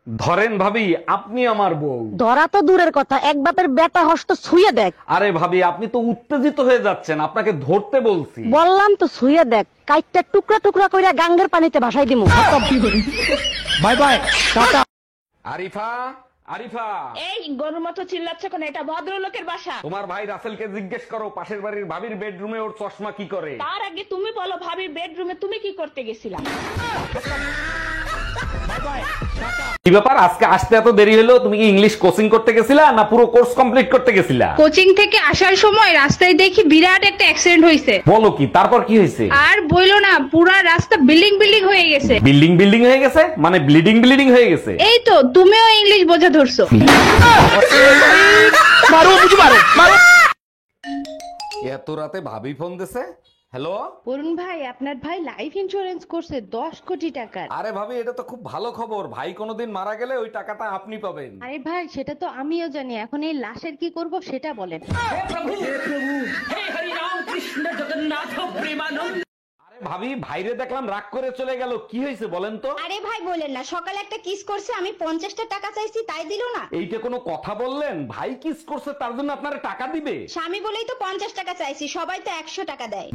ধরেন ভাবি, আপনি আমার বউ। ধরা তো দূরের কথা, এক বাপের বেটা হস্ত ছুঁয়ে দেখ। আরে ভাবি, আপনি তো উত্তেজিত হয়ে যাচ্ছেন, আপনাকে ধরতে বলছি। বললাম তো ছুঁয়ে দেখ, কাইটটা টুকরা টুকরা কইরা গাঙ্গের পানিতে ভাসাই দিমু। Bye bye, tata. Arifa, Arifa, এই গরুর মতো চিল্লাচ্ছ কেন? এটা ভদ্রলোকের বাসা। তোমার ভাই রাসেলকে জিজ্ঞেস করো পাশের বাড়ির ভাবির বেডরুমে ওর চশমা কি করে। তার আগে তুমি বলো, ভাবির বেডরুমে তুমি কি করতে গেছিলা? কি ব্যাপার, আজকে আসতে এত দেরি হলো? তুমি কি ইংলিশ কোচিং করতে গেছিলা না পুরো কোর্স কমপ্লিট করতে গেছিলা? কোচিং থেকে আসার সময় রাস্তায় দেখি বিরাট একটা অ্যাক্সিডেন্ট হয়েছে। বলো কি, তারপর কি হয়েছে? আর বইলো না, পুরা রাস্তা বিল্ডিং বিল্ডিং হয়ে গেছে। বিল্ডিং বিল্ডিং হয়ে গেছে মানে ব্লিডিং ব্লিডিং হয়ে গেছে? এই তো তুমিও ইংলিশ বোঝা ধরছো। এত রাতে ভাবি ফোন দিছে। হ্যালো। অরুণ ভাই, আপনার ভাই লাইফ ইন্স্যুরেন্স করছে 10 কোটি টাকার। আরে ভাবি, এটা তো খুব ভালো খবর। ভাই কোনোদিন মারা গেলে ওই টাকাটা আপনি পাবেন। আরে ভাই, সেটা তো আমিও জানি, এখন এই লাশের কি করব সেটা বলেন। আরে ভাবি, ভাইরে দেখলাম রাগ করে চলে গেল, কি হয়েছে বলেন তো? আরে ভাই বলেন না, সকালে একটা কিস করছে, আমি 50টা টাকা চাইছি তাই দিলো না। এইটা কোনো কথা বললেন? ভাই কিস করছে তার জন্য আপনারা টাকা দিবে? স্বামী বলেই তো 50 টাকা চাইছি, সবাই তো 100 টাকা দেয়।